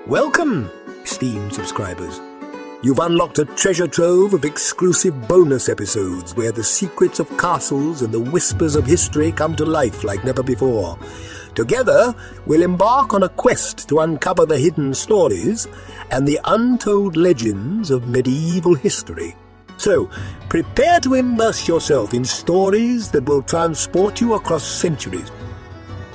Welcome, esteemed subscribers. You've unlocked a treasure trove of exclusive bonus episodes where the secrets of castles and the whispers of history come to life like never before. Together, we'll embark on a quest to uncover the hidden stories and the untold legends of medieval history. So, prepare to immerse yourself in stories that will transport you across centuries.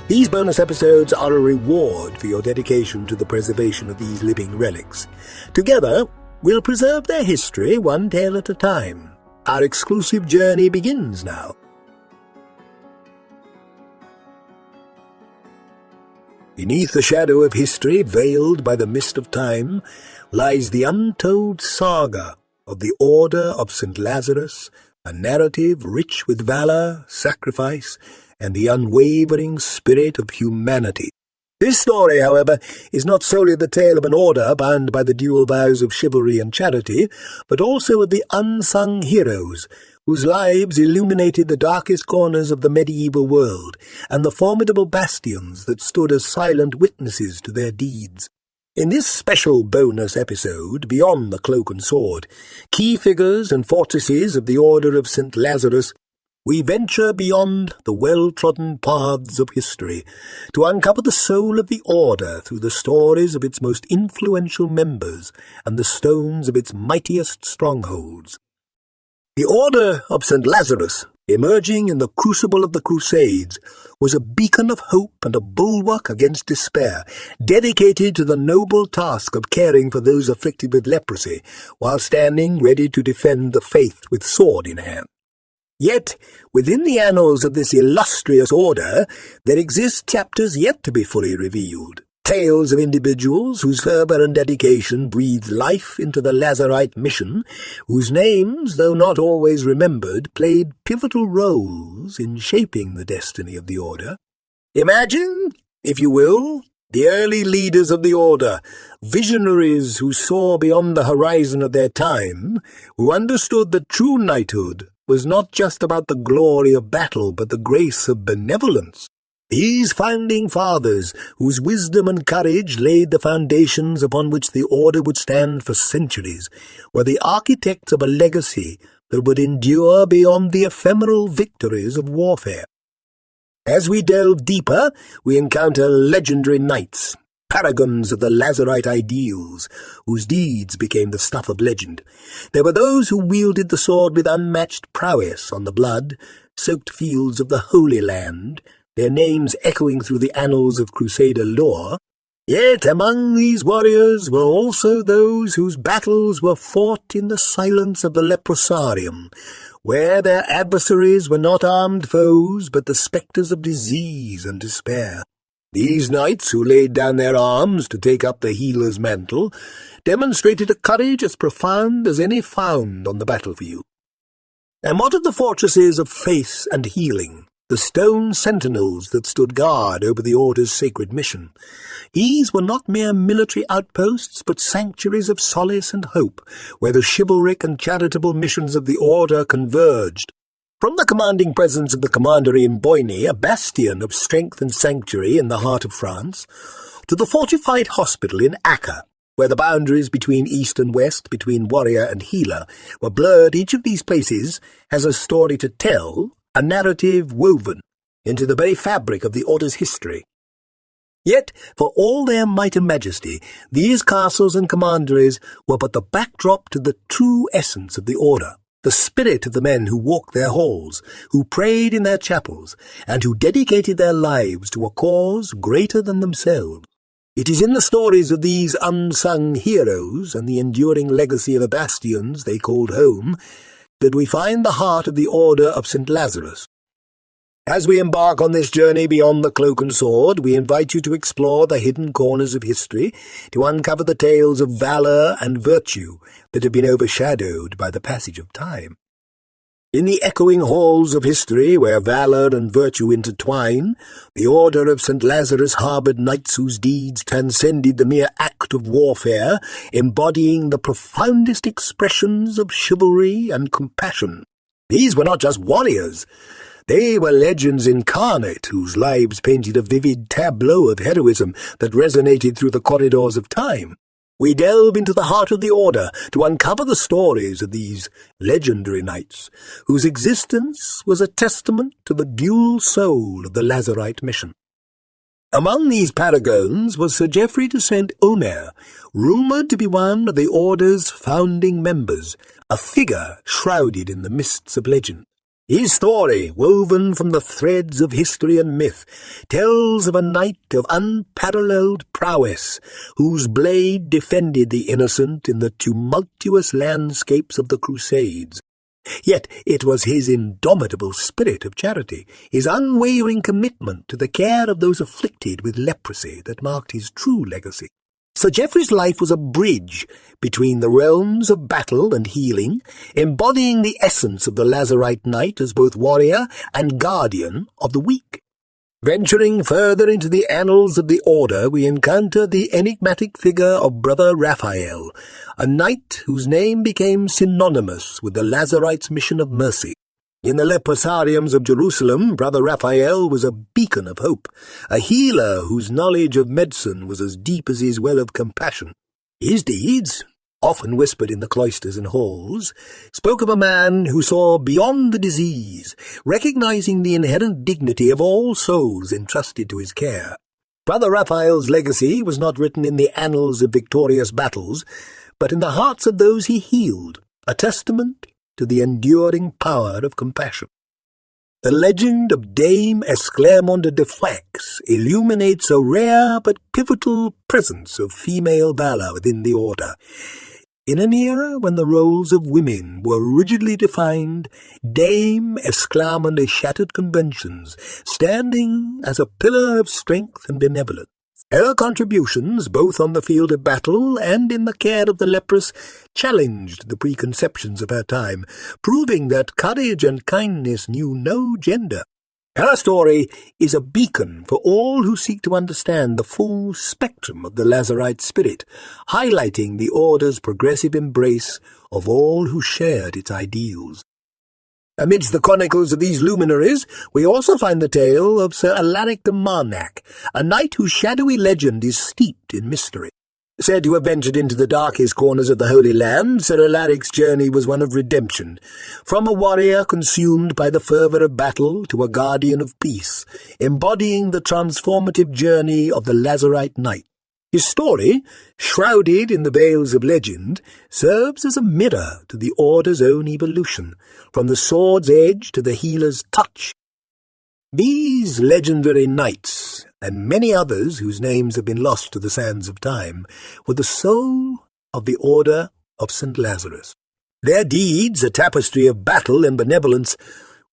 These bonus episodes are a reward for your dedication to the preservation of these living relics. Together, we'll preserve their history one tale at a time. Our exclusive journey begins now. Beneath the shadow of history, veiled by the mist of time, lies the untold saga of the Order of St Lazarus, a narrative rich with valor, sacrifice, and the unwavering spirit of humanity. This story, however, is not solely the tale of an order bound by the dual vows of chivalry and charity, but also of the unsung heroes whose lives illuminated the darkest corners of the medieval world and the formidable bastions that stood as silent witnesses to their deeds. In this special bonus episode, Beyond the Cloak and Sword, key figures and fortresses of the Order of St Lazarus, we venture beyond the well-trodden paths of history to uncover the soul of the Order through the stories of its most influential members and the stones of its mightiest strongholds. The Order of St Lazarus, emerging in the crucible of the Crusades, was a beacon of hope and a bulwark against despair, dedicated to the noble task of caring for those afflicted with leprosy, while standing ready to defend the faith with sword in hand. Yet, within the annals of this illustrious order, there exist chapters yet to be fully revealed. Tales of individuals whose fervour and dedication breathed life into the Lazarite mission, whose names, though not always remembered, played pivotal roles in shaping the destiny of the order. Imagine, if you will, the early leaders of the order, visionaries who saw beyond the horizon of their time, who understood that true knighthood was not just about the glory of battle, but the grace of benevolence. These founding fathers, whose wisdom and courage laid the foundations upon which the order would stand for centuries, were the architects of a legacy that would endure beyond the ephemeral victories of warfare. As we delve deeper, we encounter legendary knights, paragons of the Lazarite ideals, whose deeds became the stuff of legend. There were those who wielded the sword with unmatched prowess on the blood-soaked fields of the Holy Land, their names echoing through the annals of Crusader lore. Yet among these warriors were also those whose battles were fought in the silence of the leprosarium, where their adversaries were not armed foes, but the spectres of disease and despair. These knights, who laid down their arms to take up the healer's mantle, demonstrated a courage as profound as any found on the battlefield. And what of the fortresses of faith and healing, the stone sentinels that stood guard over the Order's sacred mission? These were not mere military outposts, but sanctuaries of solace and hope, where the chivalric and charitable missions of the Order converged. From the commanding presence of the commandery in Boigny, a bastion of strength and sanctuary in the heart of France, to the fortified hospital in Acre, where the boundaries between east and west, between warrior and healer, were blurred, each of these places has a story to tell, a narrative woven into the very fabric of the Order's history. Yet, for all their might and majesty, these castles and commanderies were but the backdrop to the true essence of the Order, the spirit of the men who walked their halls, who prayed in their chapels, and who dedicated their lives to a cause greater than themselves. It is in the stories of these unsung heroes and the enduring legacy of the bastions they called home that we find the heart of the Order of St Lazarus. As we embark on this journey beyond the cloak and sword, we invite you to explore the hidden corners of history, to uncover the tales of valor and virtue that have been overshadowed by the passage of time. In the echoing halls of history, where valor and virtue intertwine, the Order of St Lazarus harboured knights whose deeds transcended the mere act of warfare, embodying the profoundest expressions of chivalry and compassion. These were not just warriors. They were legends incarnate, whose lives painted a vivid tableau of heroism that resonated through the corridors of time. We delve into the heart of the Order to uncover the stories of these legendary knights, whose existence was a testament to the dual soul of the Lazarite mission. Among these paragons was Sir Geoffrey de St Omer, rumoured to be one of the Order's founding members, a figure shrouded in the mists of legend. His story, woven from the threads of history and myth, tells of a knight of unparalleled prowess, whose blade defended the innocent in the tumultuous landscapes of the Crusades. Yet it was his indomitable spirit of charity, his unwavering commitment to the care of those afflicted with leprosy, that marked his true legacy. Sir Geoffrey's life was a bridge between the realms of battle and healing, embodying the essence of the Lazarite knight as both warrior and guardian of the weak. Venturing further into the annals of the Order, we encounter the enigmatic figure of Brother Raphael, a knight whose name became synonymous with the Lazarites' mission of mercy. In the lepersariums of Jerusalem, Brother Raphael was a beacon of hope, a healer whose knowledge of medicine was as deep as his well of compassion. His deeds, often whispered in the cloisters and halls, spoke of a man who saw beyond the disease, recognizing the inherent dignity of all souls entrusted to his care. Brother Raphael's legacy was not written in the annals of victorious battles, but in the hearts of those he healed, a testament to the enduring power of compassion. The legend of Dame Esclarmonde de Foix illuminates a rare but pivotal presence of female valor within the Order. In an era when the roles of women were rigidly defined, Dame Esclarmonde shattered conventions, standing as a pillar of strength and benevolence. Her contributions, both on the field of battle and in the care of the leprous, challenged the preconceptions of her time, proving that courage and kindness knew no gender. Her story is a beacon for all who seek to understand the full spectrum of the Lazarite spirit, highlighting the Order's progressive embrace of all who shared its ideals. Amidst the chronicles of these luminaries, we also find the tale of Sir Alaric de Marnac, a knight whose shadowy legend is steeped in mystery. Said to have ventured into the darkest corners of the Holy Land, Sir Alaric's journey was one of redemption, from a warrior consumed by the fervour of battle to a guardian of peace, embodying the transformative journey of the Lazarite knight. His story, shrouded in the veils of legend, serves as a mirror to the Order's own evolution, from the sword's edge to the healer's touch. These legendary knights, and many others whose names have been lost to the sands of time, were the soul of the Order of St Lazarus. Their deeds, a tapestry of battle and benevolence,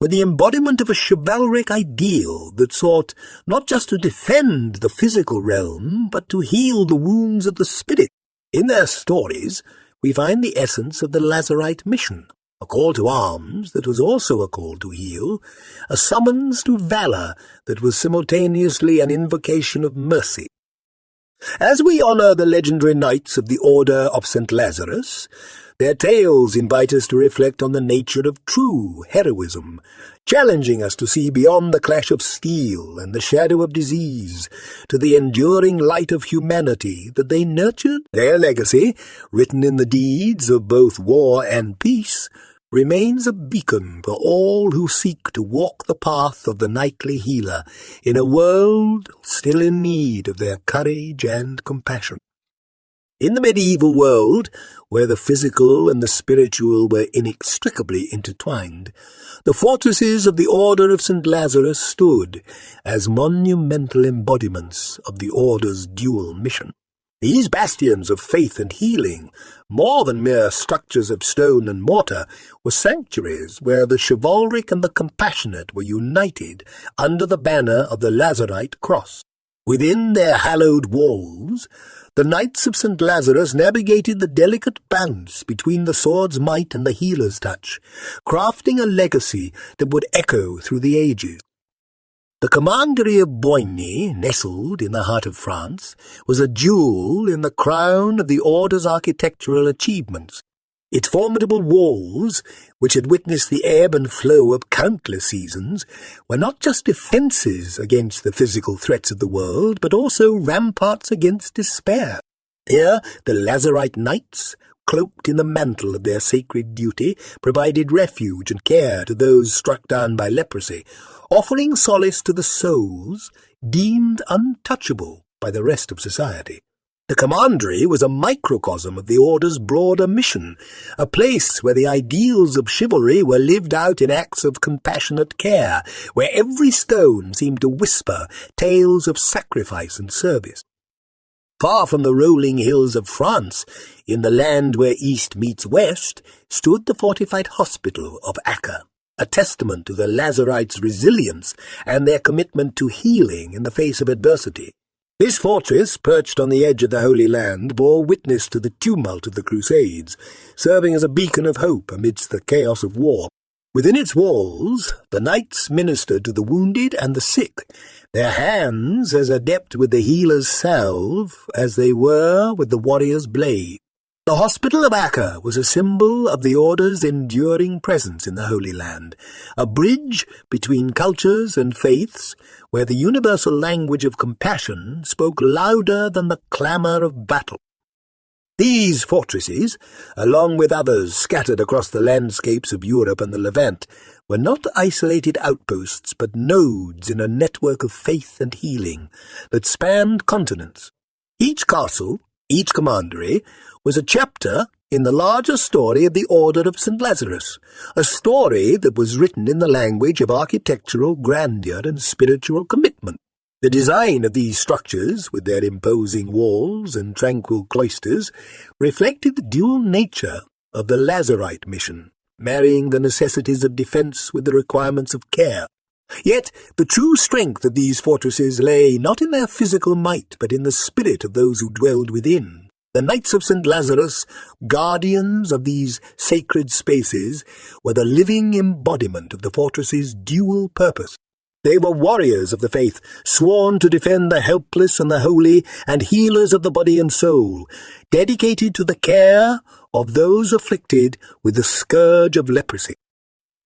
were the embodiment of a chivalric ideal that sought not just to defend the physical realm, but to heal the wounds of the spirit. In their stories, we find the essence of the Lazarite mission, a call to arms that was also a call to heal, a summons to valor that was simultaneously an invocation of mercy. As we honor the legendary knights of the Order of St Lazarus, their tales invite us to reflect on the nature of true heroism, challenging us to see beyond the clash of steel and the shadow of disease to the enduring light of humanity that they nurtured. Their legacy, written in the deeds of both war and peace, remains a beacon for all who seek to walk the path of the knightly healer in a world still in need of their courage and compassion. In the medieval world, where the physical and the spiritual were inextricably intertwined, the fortresses of the Order of St Lazarus stood as monumental embodiments of the Order's dual mission. These bastions of faith and healing, more than mere structures of stone and mortar, were sanctuaries where the chivalric and the compassionate were united under the banner of the Lazarite cross. Within their hallowed walls, the Knights of St Lazarus navigated the delicate balance between the sword's might and the healer's touch, crafting a legacy that would echo through the ages. The commandery of Boigny, nestled in the heart of France, was a jewel in the crown of the Order's architectural achievements. Its formidable walls, which had witnessed the ebb and flow of countless seasons, were not just defences against the physical threats of the world, but also ramparts against despair. Here the Lazarite knights, cloaked in the mantle of their sacred duty, provided refuge and care to those struck down by leprosy, offering solace to the souls deemed untouchable by the rest of society. The commandery was a microcosm of the Order's broader mission, a place where the ideals of chivalry were lived out in acts of compassionate care, where every stone seemed to whisper tales of sacrifice and service. Far from the rolling hills of France, in the land where east meets west, stood the fortified hospital of Acre, a testament to the Lazarites' resilience and their commitment to healing in the face of adversity. This fortress, perched on the edge of the Holy Land, bore witness to the tumult of the Crusades, serving as a beacon of hope amidst the chaos of war. Within its walls, the knights ministered to the wounded and the sick, their hands as adept with the healer's salve as they were with the warrior's blade. The Hospital of Acre was a symbol of the Order's enduring presence in the Holy Land, a bridge between cultures and faiths where the universal language of compassion spoke louder than the clamour of battle. These fortresses, along with others scattered across the landscapes of Europe and the Levant, were not isolated outposts but nodes in a network of faith and healing that spanned continents. Each castle, each commandery, was a chapter in the larger story of the Order of St Lazarus, a story that was written in the language of architectural grandeur and spiritual commitment. The design of these structures, with their imposing walls and tranquil cloisters, reflected the dual nature of the Lazarite mission, marrying the necessities of defence with the requirements of care. Yet the true strength of these fortresses lay not in their physical might, but in the spirit of those who dwelled within. The Knights of St Lazarus, guardians of these sacred spaces, were the living embodiment of the fortress's dual purpose. They were warriors of the faith, sworn to defend the helpless and the holy, and healers of the body and soul, dedicated to the care of those afflicted with the scourge of leprosy.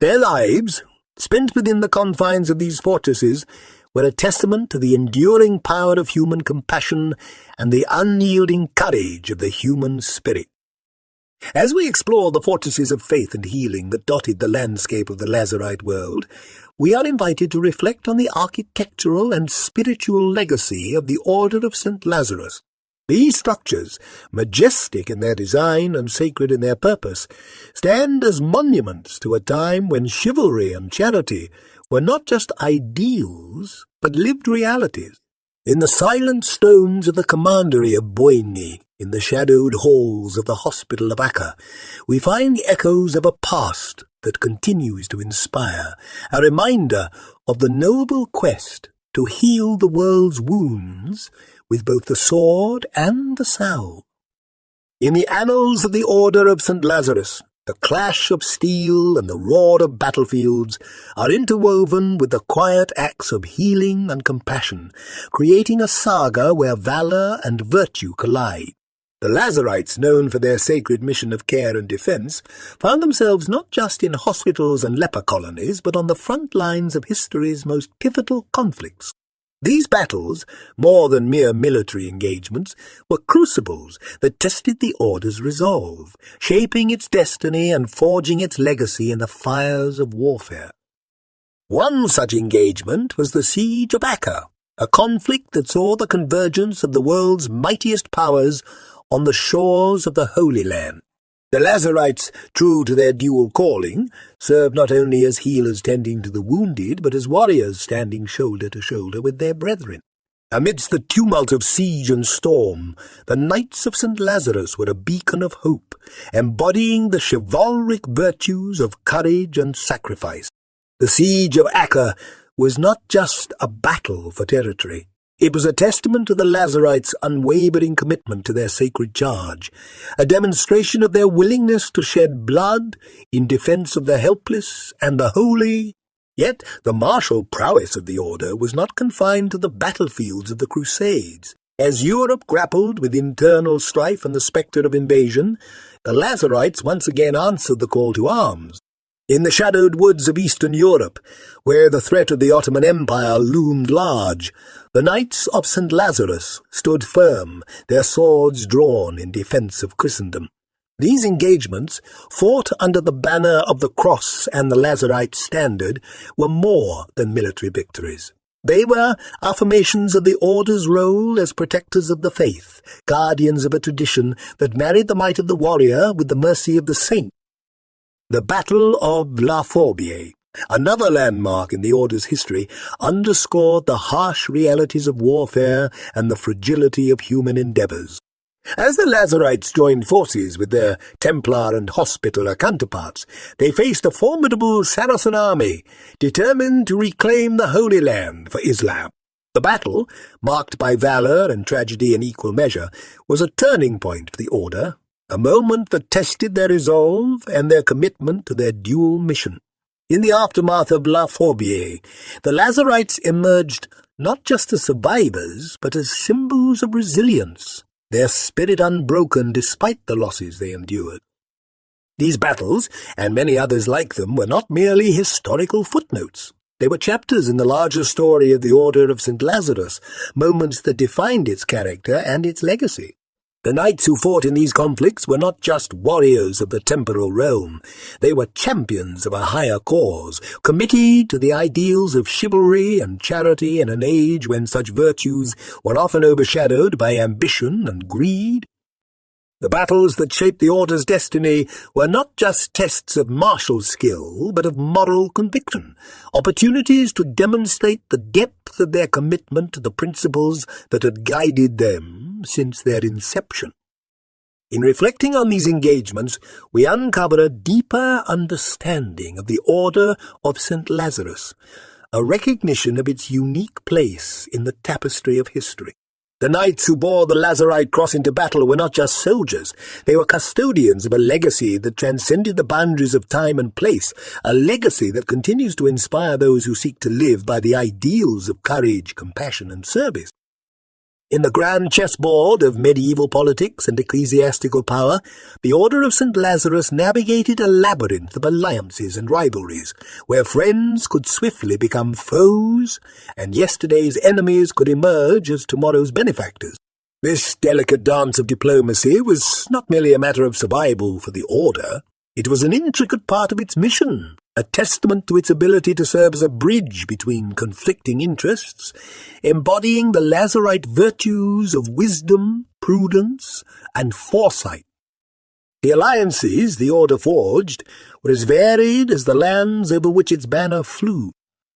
Their lives, spent within the confines of these fortresses, were a testament to the enduring power of human compassion and the unyielding courage of the human spirit. As we explore the fortresses of faith and healing that dotted the landscape of the Lazarite world, we are invited to reflect on the architectural and spiritual legacy of the Order of St Lazarus. These structures, majestic in their design and sacred in their purpose, stand as monuments to a time when chivalry and charity were not just ideals, but lived realities. In the silent stones of the commandery of Boigny, in the shadowed halls of the Hospital of Acre, we find the echoes of a past that continues to inspire, a reminder of the noble quest to heal the world's wounds with both the sword and the salve. In the annals of the Order of St Lazarus, the clash of steel and the roar of battlefields are interwoven with the quiet acts of healing and compassion, creating a saga where valor and virtue collide. The Lazarites, known for their sacred mission of care and defense, found themselves not just in hospitals and leper colonies, but on the front lines of history's most pivotal conflicts. These battles, more than mere military engagements, were crucibles that tested the Order's resolve, shaping its destiny and forging its legacy in the fires of warfare. One such engagement was the Siege of Acre, a conflict that saw the convergence of the world's mightiest powers on the shores of the Holy Land. The Lazarites, true to their dual calling, served not only as healers tending to the wounded, but as warriors standing shoulder to shoulder with their brethren. Amidst the tumult of siege and storm, the Knights of St Lazarus were a beacon of hope, embodying the chivalric virtues of courage and sacrifice. The Siege of Acre was not just a battle for territory. It was a testament to the Lazarites' unwavering commitment to their sacred charge, a demonstration of their willingness to shed blood in defense of the helpless and the holy. Yet the martial prowess of the Order was not confined to the battlefields of the Crusades. As Europe grappled with internal strife and the spectre of invasion, the Lazarites once again answered the call to arms. In the shadowed woods of Eastern Europe, where the threat of the Ottoman Empire loomed large, the Knights of St Lazarus stood firm, their swords drawn in defence of Christendom. These engagements, fought under the banner of the cross and the Lazarite standard, were more than military victories. They were affirmations of the Order's role as protectors of the faith, guardians of a tradition that married the might of the warrior with the mercy of the saint. The Battle of La Fourbière, another landmark in the Order's history, underscored the harsh realities of warfare and the fragility of human endeavours. As the Lazarites joined forces with their Templar and Hospitaller counterparts, they faced a formidable Saracen army, determined to reclaim the Holy Land for Islam. The battle, marked by valour and tragedy in equal measure, was a turning point for the Order, a moment that tested their resolve and their commitment to their dual mission. In the aftermath of La Fourbière, the Lazarites emerged not just as survivors, but as symbols of resilience, their spirit unbroken despite the losses they endured. These battles, and many others like them, were not merely historical footnotes. They were chapters in the larger story of the Order of St Lazarus, moments that defined its character and its legacy. The knights who fought in these conflicts were not just warriors of the temporal realm. They were champions of a higher cause, committed to the ideals of chivalry and charity in an age when such virtues were often overshadowed by ambition and greed. The battles that shaped the Order's destiny were not just tests of martial skill, but of moral conviction, opportunities to demonstrate the depth of their commitment to the principles that had guided them since their inception. In reflecting on these engagements, we uncover a deeper understanding of the Order of St Lazarus, a recognition of its unique place in the tapestry of history. The knights who bore the Lazarite cross into battle were not just soldiers. They were custodians of a legacy that transcended the boundaries of time and place, a legacy that continues to inspire those who seek to live by the ideals of courage, compassion, and service. In the grand chessboard of medieval politics and ecclesiastical power, the Order of St Lazarus navigated a labyrinth of alliances and rivalries, where friends could swiftly become foes, and yesterday's enemies could emerge as tomorrow's benefactors. This delicate dance of diplomacy was not merely a matter of survival for the Order. It was an intricate part of its mission, a testament to its ability to serve as a bridge between conflicting interests, embodying the Lazarite virtues of wisdom, prudence, and foresight. The alliances the Order forged were as varied as the lands over which its banner flew.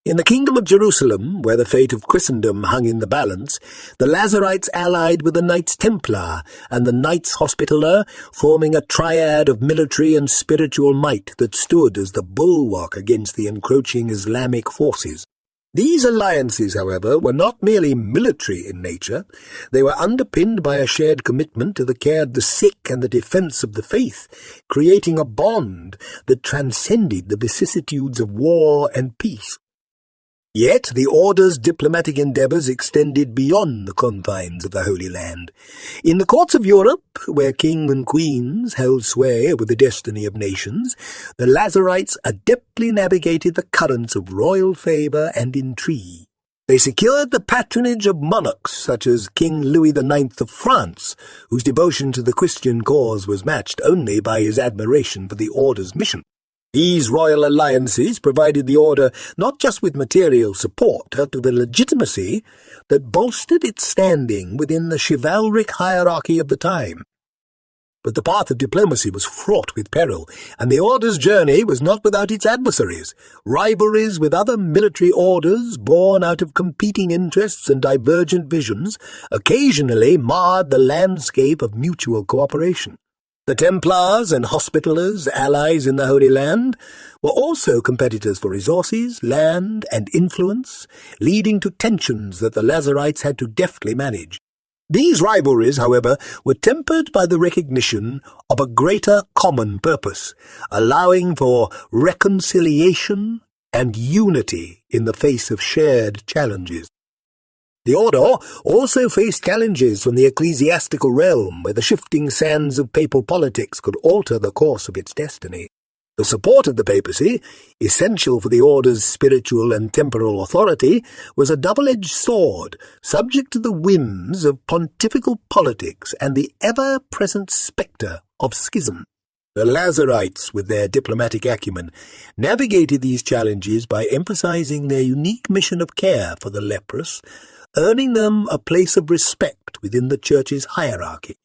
In the Kingdom of Jerusalem, where the fate of Christendom hung in the balance, the Lazarites allied with the Knights Templar and the Knights Hospitaller, forming a triad of military and spiritual might that stood as the bulwark against the encroaching Islamic forces. These alliances, however, were not merely military in nature. They were underpinned by a shared commitment to the care of the sick and the defence of the faith, creating a bond that transcended the vicissitudes of war and peace. Yet the Order's diplomatic endeavours extended beyond the confines of the Holy Land. In the courts of Europe, where king and queens held sway over the destiny of nations, the Lazarites adeptly navigated the currents of royal favour and intrigue. They secured the patronage of monarchs such as King Louis IX of France, whose devotion to the Christian cause was matched only by his admiration for the Order's mission. These royal alliances provided the Order not just with material support, but with a legitimacy that bolstered its standing within the chivalric hierarchy of the time. But the path of diplomacy was fraught with peril, and the Order's journey was not without its adversaries. Rivalries with other military orders, born out of competing interests and divergent visions, occasionally marred the landscape of mutual cooperation. The Templars and Hospitallers, allies in the Holy Land, were also competitors for resources, land, and influence, leading to tensions that the Lazarites had to deftly manage. These rivalries, however, were tempered by the recognition of a greater common purpose, allowing for reconciliation and unity in the face of shared challenges. The order also faced challenges from the ecclesiastical realm, where the shifting sands of papal politics could alter the course of its destiny. The support of the papacy, essential for the order's spiritual and temporal authority, was a double-edged sword, subject to the whims of pontifical politics and the ever-present spectre of schism. The Lazarites, with their diplomatic acumen, navigated these challenges by emphasizing their unique mission of care for the leprous, earning them a place of respect within the Church's hierarchy.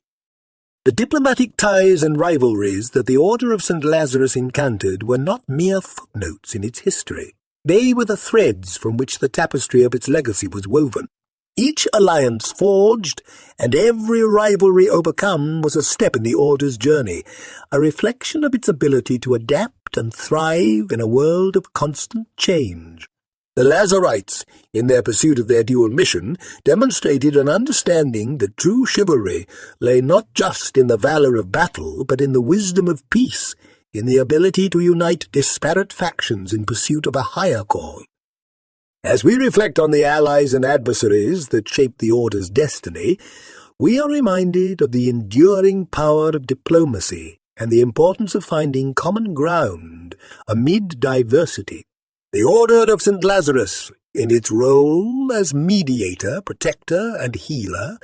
The diplomatic ties and rivalries that the Order of St Lazarus encountered were not mere footnotes in its history. They were the threads from which the tapestry of its legacy was woven. Each alliance forged, and every rivalry overcome was a step in the Order's journey, a reflection of its ability to adapt and thrive in a world of constant change. The Lazarites, in their pursuit of their dual mission, demonstrated an understanding that true chivalry lay not just in the valor of battle, but in the wisdom of peace, in the ability to unite disparate factions in pursuit of a higher cause. As we reflect on the allies and adversaries that shaped the Order's destiny, we are reminded of the enduring power of diplomacy and the importance of finding common ground amid diversity. The Order of St Lazarus, in its role as mediator, protector, and healer,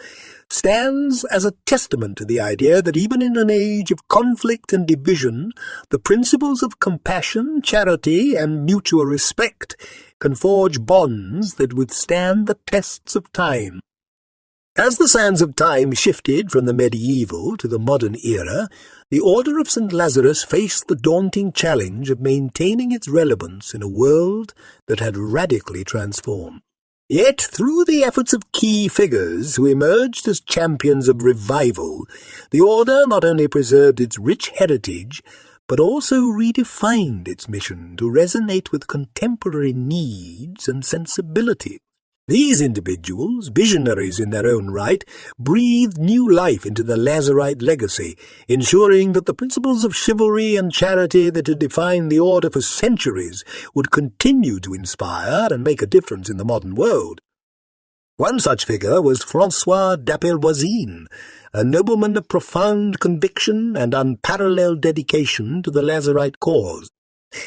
stands as a testament to the idea that even in an age of conflict and division, the principles of compassion, charity, and mutual respect can forge bonds that withstand the tests of time. As the sands of time shifted from the medieval to the modern era, the Order of St Lazarus faced the daunting challenge of maintaining its relevance in a world that had radically transformed. Yet, through the efforts of key figures who emerged as champions of revival, the Order not only preserved its rich heritage, but also redefined its mission to resonate with contemporary needs and sensibilities. These individuals, visionaries in their own right, breathed new life into the Lazarite legacy, ensuring that the principles of chivalry and charity that had defined the Order for centuries would continue to inspire and make a difference in the modern world. One such figure was François d'Appelvoisin, a nobleman of profound conviction and unparalleled dedication to the Lazarite cause.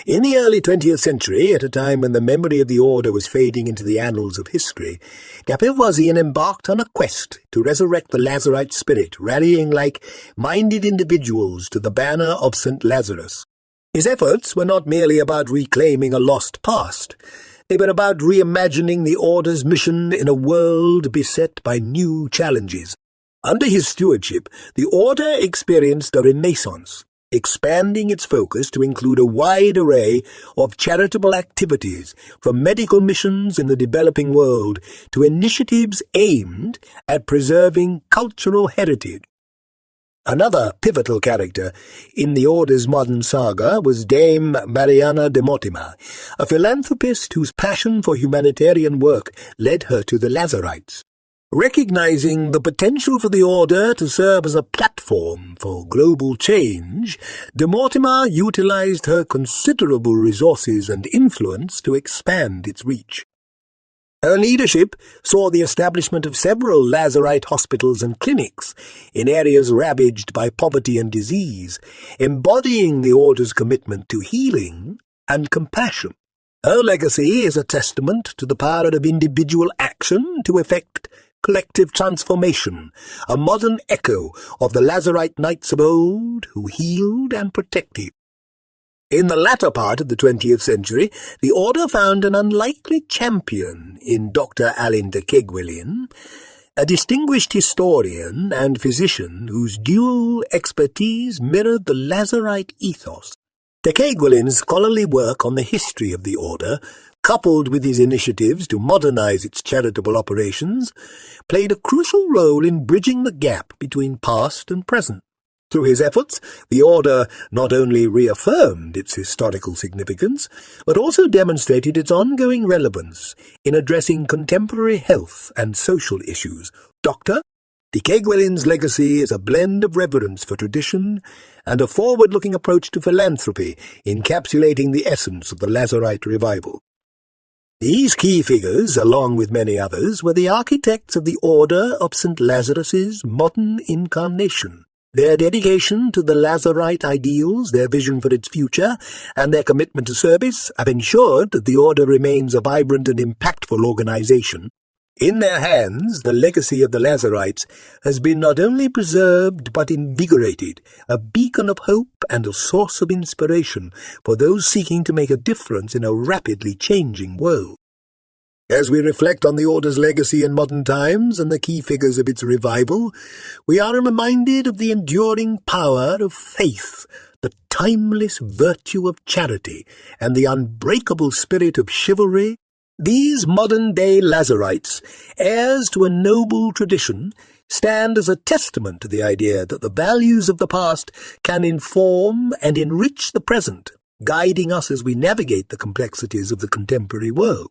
In the early 20th century, at a time when the memory of the Order was fading into the annals of history, d'Appelvoisin embarked on a quest to resurrect the Lazarite spirit, rallying like-minded individuals to the banner of St Lazarus. His efforts were not merely about reclaiming a lost past. They were about reimagining the Order's mission in a world beset by new challenges. Under his stewardship, the Order experienced a renaissance, expanding its focus to include a wide array of charitable activities, from medical missions in the developing world to initiatives aimed at preserving cultural heritage. Another pivotal character in the Order's modern saga was Dame Mariana de Mortimer, a philanthropist whose passion for humanitarian work led her to the Lazarites. Recognizing the potential for the Order to serve as a platform for global change, de Mortimer utilized her considerable resources and influence to expand its reach. Her leadership saw the establishment of several Lazarite hospitals and clinics in areas ravaged by poverty and disease, embodying the Order's commitment to healing and compassion. Her legacy is a testament to the power of individual action to effect collective transformation, a modern echo of the Lazarite knights of old who healed and protected. In the latter part of the 20th century, the Order found an unlikely champion in Dr. Alain de Keigwillin, a distinguished historian and physician whose dual expertise mirrored the Lazarite ethos. De Keigwillin's scholarly work on the history of the Order, coupled with his initiatives to modernize its charitable operations, played a crucial role in bridging the gap between past and present. Through his efforts, the Order not only reaffirmed its historical significance, but also demonstrated its ongoing relevance in addressing contemporary health and social issues. Dr. de Keigwillin's legacy is a blend of reverence for tradition and a forward-looking approach to philanthropy, encapsulating the essence of the Lazarite revival. These key figures, along with many others, were the architects of the Order of St Lazarus's modern incarnation. Their dedication to the Lazarite ideals, their vision for its future, and their commitment to service have ensured that the Order remains a vibrant and impactful organization. In their hands, the legacy of the Lazarites has been not only preserved but invigorated, a beacon of hope and a source of inspiration for those seeking to make a difference in a rapidly changing world. As we reflect on the Order's legacy in modern times and the key figures of its revival, we are reminded of the enduring power of faith, the timeless virtue of charity, and the unbreakable spirit of chivalry. These modern-day Lazarites, heirs to a noble tradition, stand as a testament to the idea that the values of the past can inform and enrich the present, guiding us as we navigate the complexities of the contemporary world.